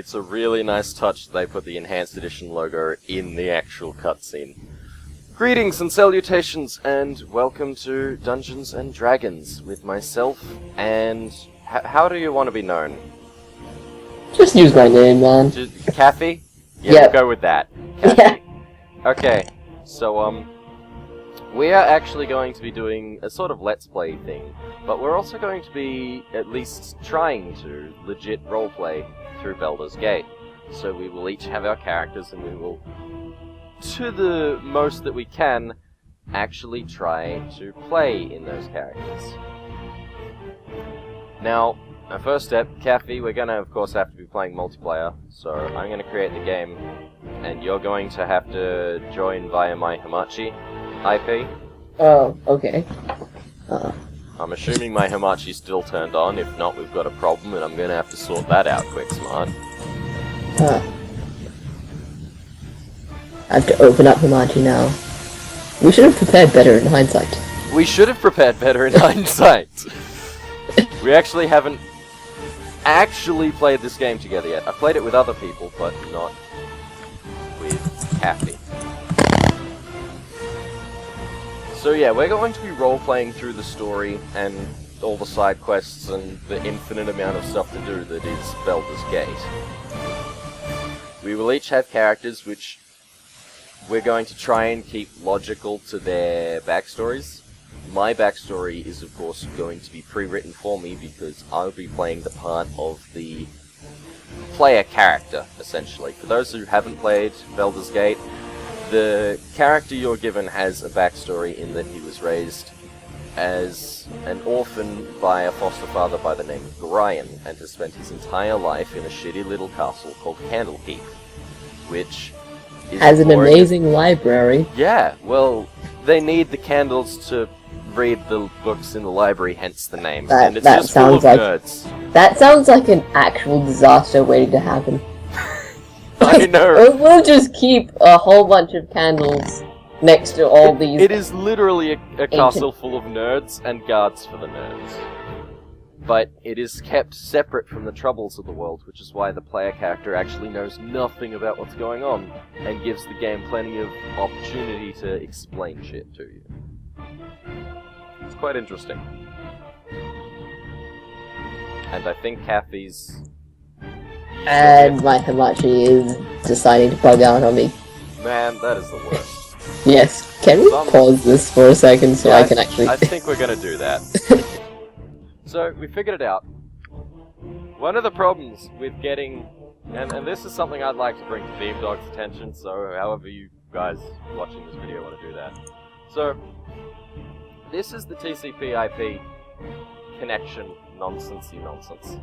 it's a really nice touch that they put the Enhanced Edition logo in the actual cutscene. Greetings and salutations, and welcome to Dungeons and Dragons with myself and... how do you want to be known? Just use my name, man. Kethry? Yeah, Yep. we'll go with that. Yeah. Kethry. Okay, so, we are actually going to be doing a sort of Let's Play thing, but we're also going to be at least trying to legit roleplay through Baldurs Gate. So we will each have our characters and we will, to the most that we can, actually try to play in those characters. Now, our first step, Kethry, we're going to of course have to be playing multiplayer, so I'm going to create the game, and you're going to have to join via my Hamachi IP. Oh, okay. I'm assuming my Hamachi's still turned on. If not, we've got a problem, and I'm going to have to sort that out quick, smart. I have to open up Hamachi now. We should have prepared better in hindsight. We should have prepared better in hindsight. We actually haven't played this game together yet. I've played it with other people, but not with Kethry. So yeah, we're going to be role-playing through the story and all the side quests and the infinite amount of stuff to do that is Baldurs Gate. We will each have characters which we're going to try and keep logical to their backstories. My backstory is of course going to be pre-written for me because I'll be playing the part of the player character, essentially. For those who haven't played Baldurs Gate, the character you're given has a backstory in that he was raised as an orphan by a foster father by the name of Brian, and has spent his entire life in a shitty little castle called Candlekeep, which is Has an amazing library. Yeah, well, they need the candles to read the books in the library, hence the name. And it's just full of nerds. That sounds like an actual disaster waiting to happen. I know. We'll just keep a whole bunch of candles next to all these... It is literally a castle full of nerds and guards for the nerds. But it is kept separate from the troubles of the world, which is why the player character actually knows nothing about what's going on, and gives the game plenty of opportunity to explain shit to you. It's quite interesting. And I think Kethry's... And my Hamachi is deciding to bug out on me. Man, that is the worst. Yes. Can we pause this for a second so I can actually... I think we're gonna do that. So, we figured it out. One of the problems with getting... And this is something I'd like to bring to Beamdog's attention, so however you guys watching this video want to do that. So, this is the TCP/IP connection nonsensey nonsense.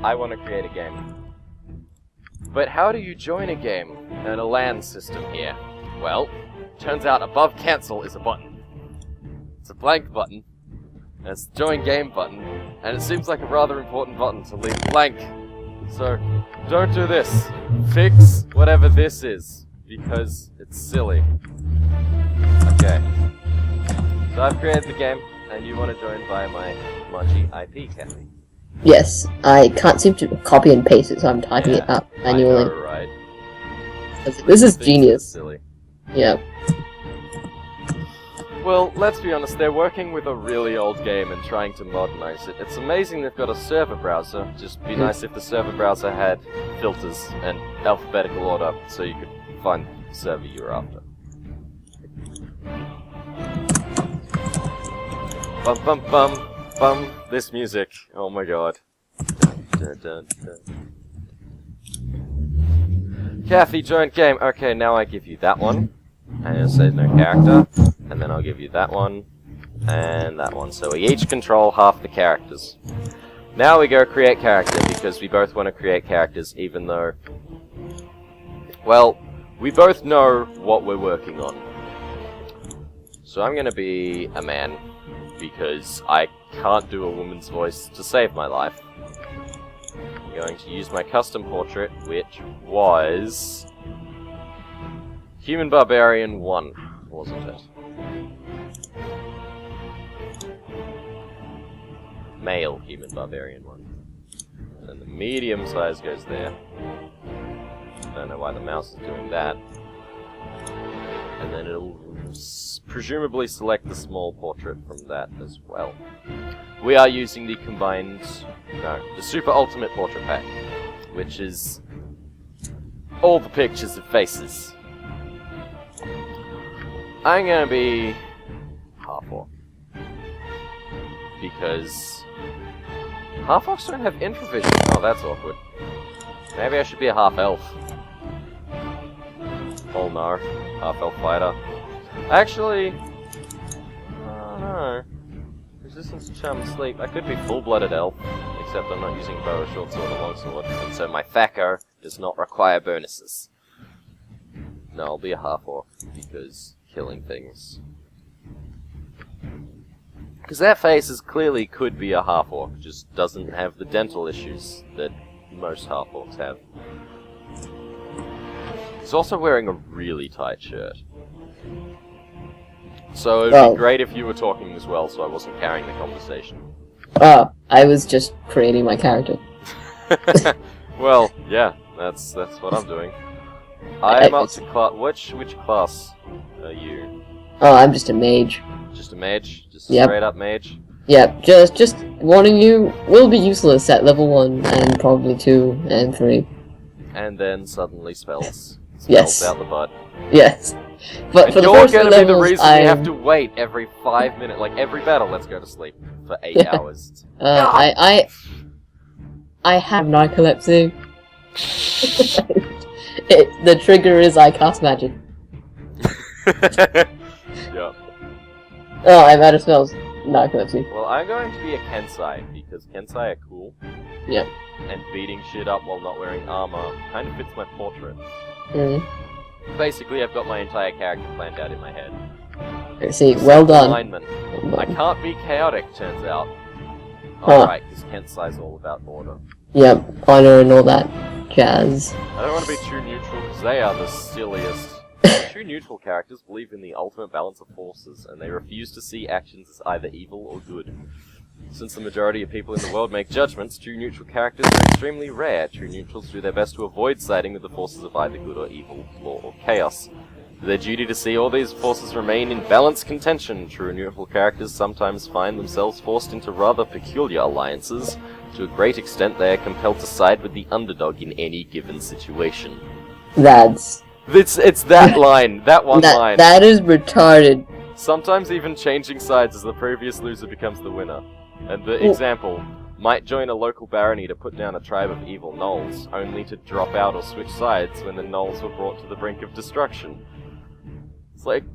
I want to create a game. But how do you join a game in a LAN system here? Well, turns out above cancel is a button. It's a blank button, and it's the join game button, and it seems like a rather important button to leave blank. So, don't do this. Fix whatever this is, because it's silly. Okay. So I've created the game, and you want to join via my Hamachi IP, Kethry. Yes, I can't seem to copy and paste it, so I'm typing it up manually. I know, right? This is genius. Silly. Yeah. Well, let's be honest, they're working with a really old game and trying to modernize it. It's amazing they've got a server browser. Just be nice if the server browser had filters and alphabetical order so you could find the server you were after. Bum bum bum bum. This music. Oh my god. Dun, dun, dun. Kethry, join game. Okay, now I give you that one. And it says no character. And then I'll give you that one. And that one. So we each control half the characters. Now we go create character, because we both want to create characters, even though... Well, we both know what we're working on. So I'm gonna be a man, because I can't do a woman's voice to save my life. I'm going to use my custom portrait, which was... Human Barbarian 1, wasn't it? Male Human Barbarian 1. And the medium size goes there. Don't know why the mouse is doing that. And then it'll presumably select the small portrait from that as well. We are using the the Super Ultimate Portrait Pack, which is all the pictures of faces. I'm gonna be half-orc. Because half-orcs don't have infravision. Oh, that's awkward. Maybe I should be a half-elf. Oh no, half-elf fighter. Actually, I don't know. Resistance to charm and sleep. I could be full-blooded elf, except I'm not using bow, short sword, or long sword, and so my THAC0 does not require bonuses. No, I'll be a half-orc, because killing things. Because that face is clearly could be a half-orc, just doesn't have the dental issues that most half-orcs have. He's also wearing a really tight shirt. So it would be great if you were talking as well, so I wasn't carrying the conversation. Oh, I was just creating my character. Well, yeah, that's what I'm doing. I'm up to class. Which class are you? Oh, I'm just a mage. Just a mage? Just a straight up mage? Yep, just warning you, will be useless at level 1 and probably 2 and 3. And then suddenly spells. Yes. Out the butt. Yes. But and for the you're first gonna levels, be the reason we have to wait every 5 minutes, like every battle, let's go to sleep for 8 hours. I have narcolepsy. The trigger is I cast magic. Yep. Oh, I'm out of spells. Narcolepsy. Well, I'm going to be a Kensai, because Kensai are cool. Yep. And beating shit up while not wearing armor kind of fits my portrait. Mm. Basically, I've got my entire character planned out in my head. Let's see, well done. Alignment. I can't be chaotic, turns out. Huh. Alright, because Kensai's all about order. Yep, honor and all that jazz. I don't want to be true neutral, because they are the silliest. True neutral characters believe in the ultimate balance of forces, and they refuse to see actions as either evil or good. Since the majority of people in the world make judgments, true neutral characters are extremely rare. True neutrals do their best to avoid siding with the forces of either good or evil, law or chaos. It's their duty to see all these forces remain in balanced contention. True neutral characters sometimes find themselves forced into rather peculiar alliances. To a great extent, they are compelled to side with the underdog in any given situation. It's that line, that one line. That is retarded. Sometimes even changing sides as the previous loser becomes the winner. And the example, might join a local barony to put down a tribe of evil gnolls, only to drop out or switch sides when the gnolls were brought to the brink of destruction. It's like...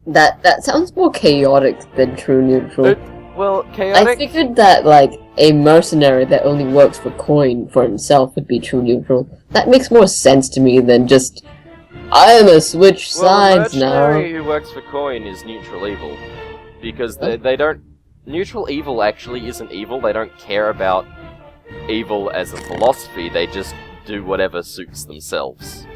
That sounds more chaotic than true neutral. Well, chaotic... I figured that, like, a mercenary that only works for coin for himself would be true neutral. That makes more sense to me than just... I'm gonna switch sides now. Well, a mercenary who works for coin is neutral evil. Because they don't... Neutral evil actually isn't evil. They don't care about evil as a philosophy. They just do whatever suits themselves.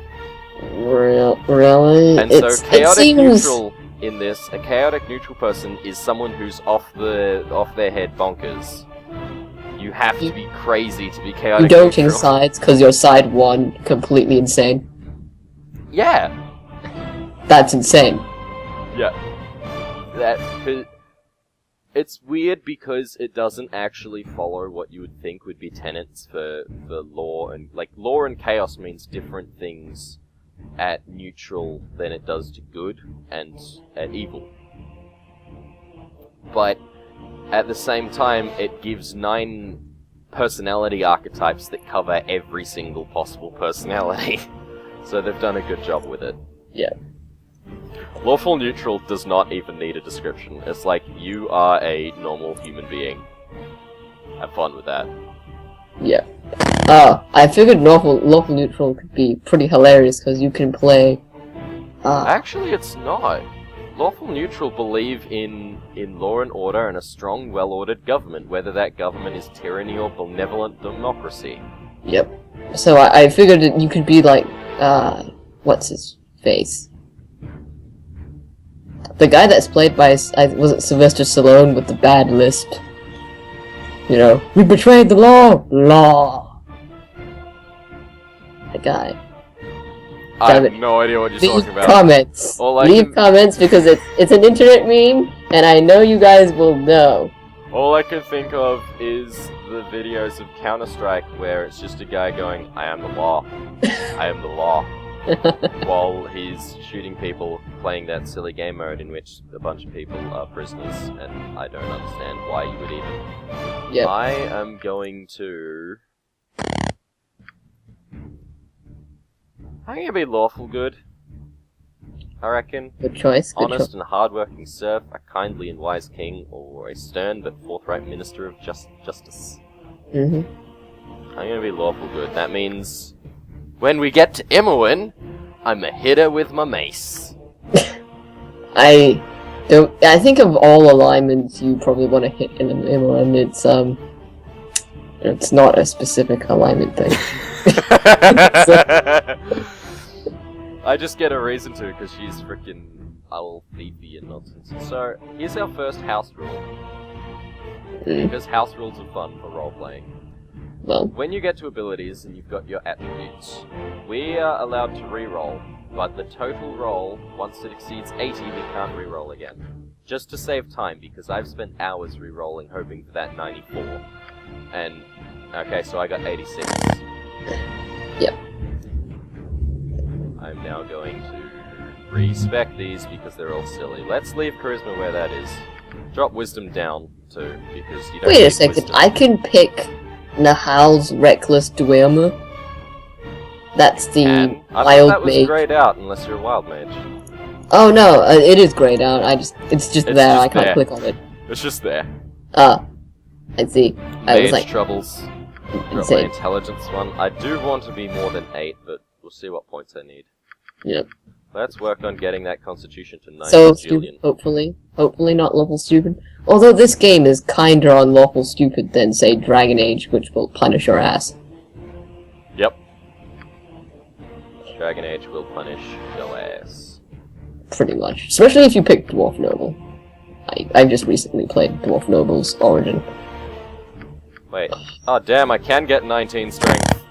Really? And so chaotic neutral in this, a chaotic neutral person is someone who's off their head bonkers. You have to be crazy to be chaotic neutral. You don't neutral. change sides because you're side 1 completely insane. Yeah. That's insane. Yeah. It's weird because it doesn't actually follow what you would think would be tenets for law, and like law and chaos means different things at neutral than it does to good and at evil. But at the same time, it gives 9 personality archetypes that cover every single possible personality. So they've done a good job with it. Yeah. Lawful neutral does not even need a description. It's like, you are a normal human being. Have fun with that. Yeah. I figured lawful neutral could be pretty hilarious because you can play... Actually, it's not. Lawful neutral believe in law and order and a strong, well-ordered government, whether that government is tyranny or benevolent democracy. Yep. So I figured that you could be like, what's his face? The guy that's played by, was it Sylvester Stallone with the bad lisp? You know, we betrayed the law! Law! guy? I Damn have it. no idea what you're Leave talking about. comments. All I Leave can- comments because it's an internet meme, and I know you guys will know. All I can think of is the videos of Counter-Strike where it's just a guy going, I am the law. I am the law. While he's shooting people playing that silly game mode in which a bunch of people are prisoners, and I don't understand why you would even. Yep. I am going to... I'm gonna be lawful good. I reckon. Good choice. Good Honest choice. and hard-working serf, a kindly and wise king, or a stern but forthright minister of justice. Mhm. I'm gonna be lawful good. That means when we get to Imoen, I'm a hitter with my mace. I think of all alignments you probably want to hit in an MO, and it's not a specific alignment thing. I just get a reason to because she's freaking owl thiefy and nonsense. So here's our first house rule. Because house rules are fun for role playing. Well, When you get to abilities and you've got your attributes, we are allowed to re-roll, but the total roll, once it exceeds 80, we can't re-roll again. Just to save time, because I've spent hours re-rolling hoping for that 94. And, okay, so I got 86. Yep. I'm now going to respec these because they're all silly. Let's leave charisma where that is. Drop wisdom down, too, because you don't wait need a second. wisdom. I can pick Nahal's Reckless Dwemer. That's the And I thought wild that was mage. grayed out unless you're a wild mage. Oh no, it is grayed out. It's just It's there. just I can't there. click on it. It's just there. Ah, I see. I was Mage like, troubles. Got my insane. intelligence one. I do want to be more than 8, but we'll see what points I need. Yep. Let's work on getting that constitution to 9 So bajillion. stupid. Hopefully not lawful stupid. Although this game is kinder on lawful stupid than say Dragon Age, which will punish your ass. Yep. Dragon Age will punish your ass. Pretty much. Especially if you pick Dwarf Noble. I've just recently played Dwarf Noble's Origin. Wait. Oh damn, I can get 19 strength.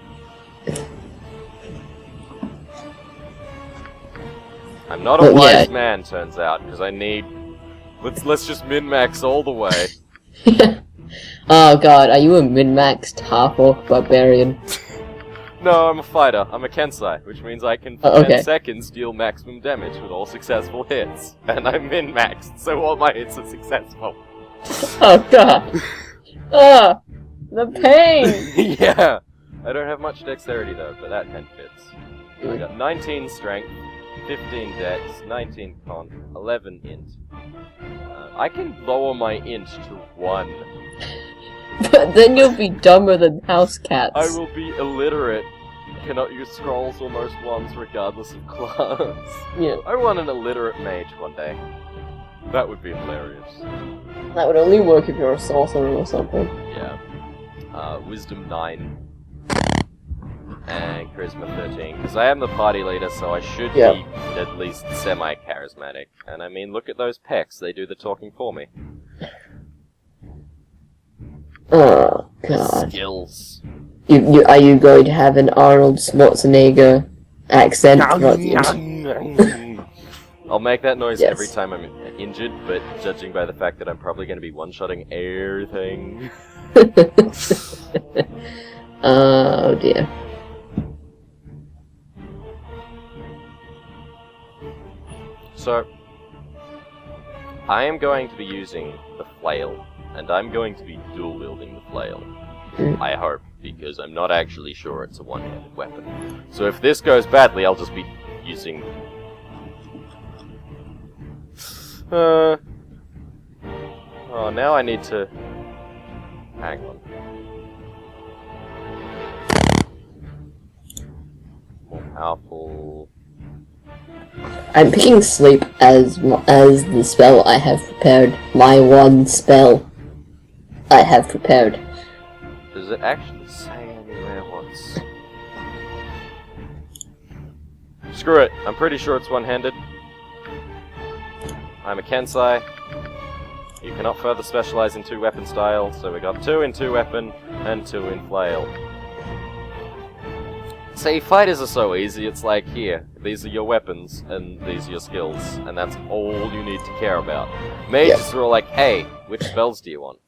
I'm not a Well, wise yeah. man, turns out, because I need... Let's just min-max all the way. Oh god, are you a min-maxed half-orc barbarian? No, I'm a fighter. I'm a Kensai, which means I can for Oh, okay. 10 seconds deal maximum damage with all successful hits. And I'm min-maxed, so all my hits are successful. Oh god! Ah! The pain! Yeah! I don't have much dexterity though, but that 10 fits. I got 19 strength, 15 dex, 19 con, 11 int. I can lower my int to 1. But then you'll be dumber than house cats. I will be illiterate, cannot use scrolls or most wands regardless of class. Yeah. I want an illiterate mage one day. That would be hilarious. That would only work if you're a sorcerer or something. Yeah. Wisdom 9. And Charisma 13. Because I am the party leader, so I should Yeah. be at least semi-charismatic. And I mean, look at those pecs, they do the talking for me. Oh god. Skills. Are you going to have an Arnold Schwarzenegger accent? throughout the I'll make that noise Yes. every time I'm injured, but judging by the fact that I'm probably going to be one-shotting everything... Oh dear. So, I am going to be using the flail, and I'm going to be dual-wielding the flail. I hope, because I'm not actually sure it's a one-handed weapon. So if this goes badly, I'll just be using... Oh, now I need to... Hang on. More powerful... I'm picking sleep as the spell I have prepared. My one spell I have prepared. Does it actually say anywhere what's... Screw it, I'm pretty sure it's one-handed. I'm a Kensai. You cannot further specialize in 2 weapon style, so we got 2 in 2 weapon and 2 in flail. See, fighters are so easy, it's like, here, these are your weapons, and these are your skills, and that's all you need to care about. Mages are all like, hey, which spells do you want?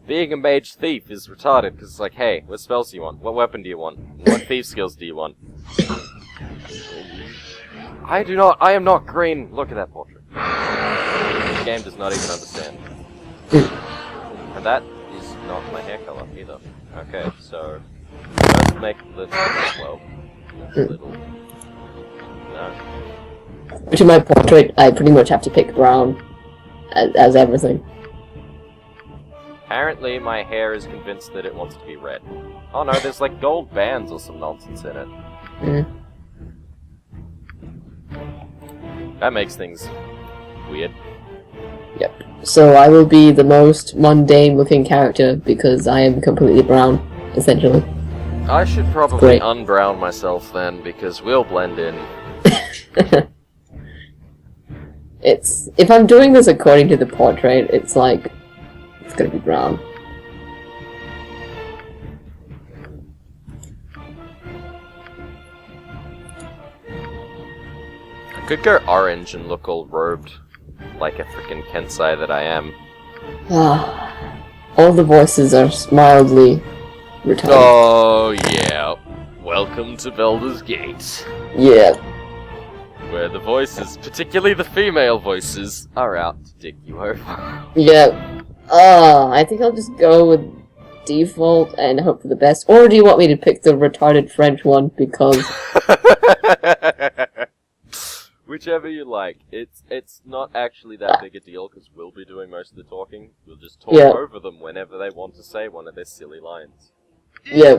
Being a mage thief is retarded, because it's like, hey, what spells do you want? What weapon do you want? What thief skills do you want? I am not green. Look at that portrait. The game does not even understand. And that is not my hair color either. Okay, so let's make the well a little. No. To my portrait, I pretty much have to pick brown as everything. Apparently, my hair is convinced that it wants to be red. Oh no, there's like gold bands or some nonsense in it. That makes things weird. Yep. So I will be the most mundane looking character because I am completely brown, essentially. I should probably unbrown myself then, because we'll blend in. If I'm doing this according to the portrait, it's like, it's gonna be brown. I could go orange and look all robed, like a frickin' Kensai that I am. All the voices are mildly retarded. Oh yeah, welcome to Baldurs Gate. Yeah. Where the voices, particularly the female voices, are out to dick you over. Yeah. I think I'll just go with default and hope for the best. Or do you want me to pick the retarded French one because... Whichever you like. It's not actually that big a deal, because we'll be doing most of the talking. We'll just talk over them whenever they want to say one of their silly lines. Yeah.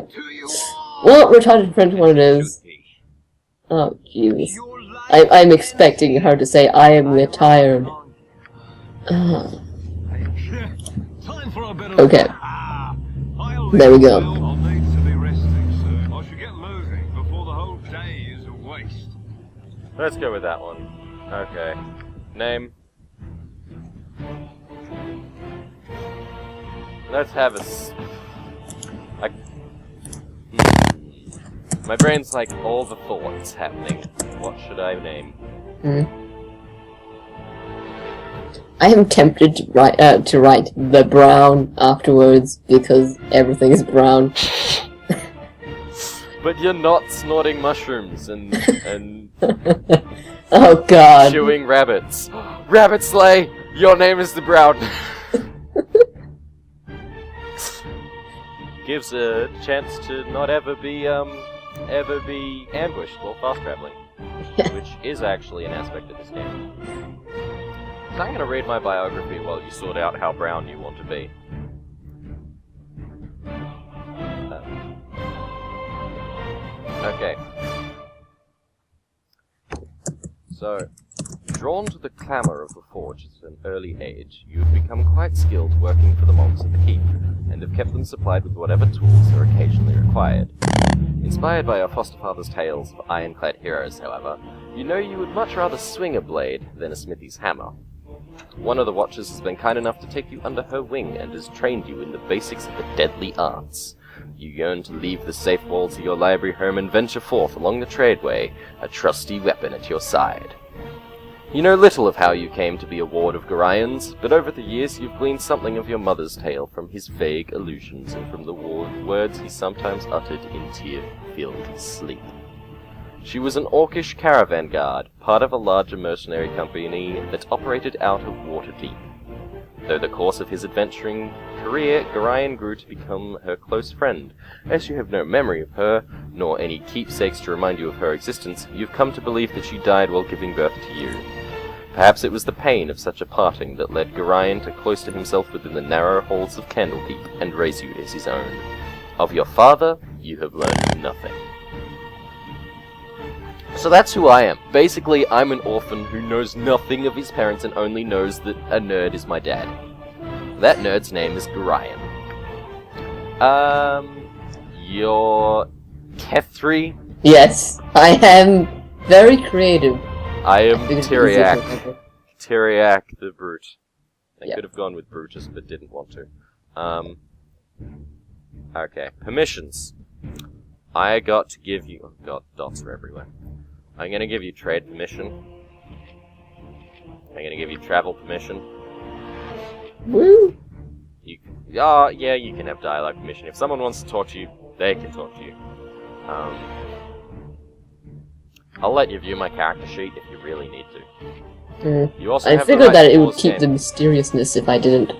What retarded French one it is? Oh, Jesus. I'm expecting her to say, I am retired. Okay. There we go. I'll need to be resting, sir. I should get moving before the whole day is a waste. Let's go with that one. Okay. Name. Let's have My brain's like all the thoughts happening. What should I name? I am tempted to write the brown afterwards because everything is brown. But you're not snorting mushrooms and oh god. chewing rabbits. Rabbit Slay! Your name is the Brown. Gives a chance to not ever be ambushed while fast traveling. Which is actually an aspect of this game. So I'm gonna read my biography while you sort out how brown you want to be. Okay. So, drawn to the clamour of the forge at an early age, you have become quite skilled working for the monks at the keep, and have kept them supplied with whatever tools are occasionally required. Inspired by your foster father's tales of ironclad heroes, however, you know you would much rather swing a blade than a smithy's hammer. One of the Watchers has been kind enough to take you under her wing and has trained you in the basics of the deadly arts. You yearn to leave the safe walls of your library home and venture forth along the tradeway, a trusty weapon at your side. You know little of how you came to be a ward of Gorian's, but over the years you've gleaned something of your mother's tale from his vague allusions and from the words he sometimes uttered in tear-filled sleep. She was an orcish caravan guard, part of a larger mercenary company that operated out of Waterdeep. Though the course of his adventuring career, Gorian grew to become her close friend. As you have no memory of her, nor any keepsakes to remind you of her existence, you've come to believe that she died while giving birth to you. Perhaps it was the pain of such a parting that led Gorian to cloister himself within the narrow halls of Candlekeep and raise you as his own. Of your father, you have learned nothing. So that's who I am. Basically, I'm an orphan who knows nothing of his parents and only knows that a nerd is my dad. That nerd's name is Gorian. You're Kethry? Yes, I am very creative. I am Tiriak. Tiriak the Brute. I could have gone with Brutus, but didn't want to. Okay, permissions. I got to give you... Oh god, dots are everywhere. I'm gonna give you trade permission. I'm gonna give you travel permission. Woo! Yeah, you can have dialogue permission. If someone wants to talk to you, they can talk to you. I'll let you view my character sheet if you really need to. You also I have the figured right that to it would pause keep the game. mysteriousness if I didn't.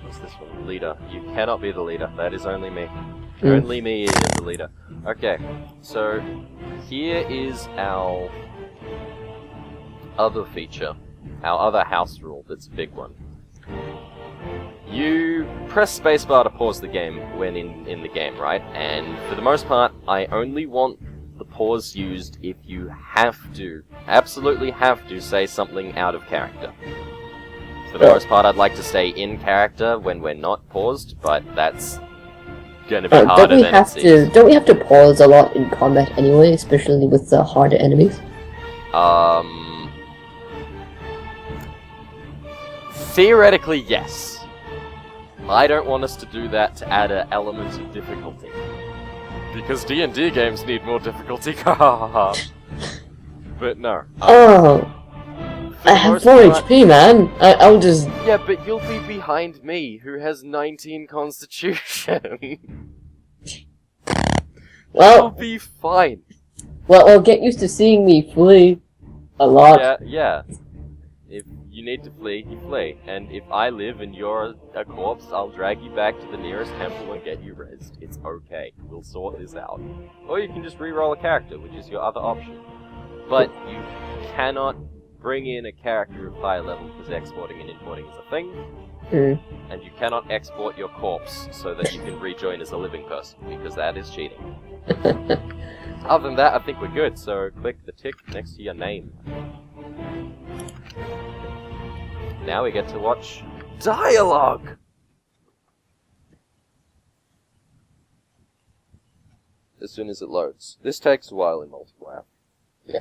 What's this one? Leader. You cannot be the leader. That is only me. Only me is the leader. Okay, so here is our other feature. Our other house rule that's a big one. You press spacebar to pause the game when in the game, right? And for the most part, I only want the pause used if you have to, absolutely have to, say something out of character. For the most part, I'd like to stay in character when we're not paused, but that's gonna be harder than it seems. Don't we have to pause a lot in combat anyway, especially with the harder enemies? Theoretically, yes. I don't want us to do that to add an element of difficulty. Because D&D games need more difficulty, but no. I have 4 HP, man. I'll just... Yeah, but you'll be behind me, who has 19 constitution. Well... You'll be fine. Well, get used to seeing me flee a lot. Yeah. If you need to flee, you flee. And if I live and you're a corpse, I'll drag you back to the nearest temple and get you rezzed. It's okay. We'll sort this out. Or you can just re-roll a character, which is your other option. But you cannot bring in a character of higher level because exporting and importing is a thing. And you cannot export your corpse so that you can rejoin as a living person, because that is cheating. Other than that, I think we're good, so click the tick next to your name. Now we get to watch dialogue! As soon as it loads. This takes a while in multiplayer. Yeah.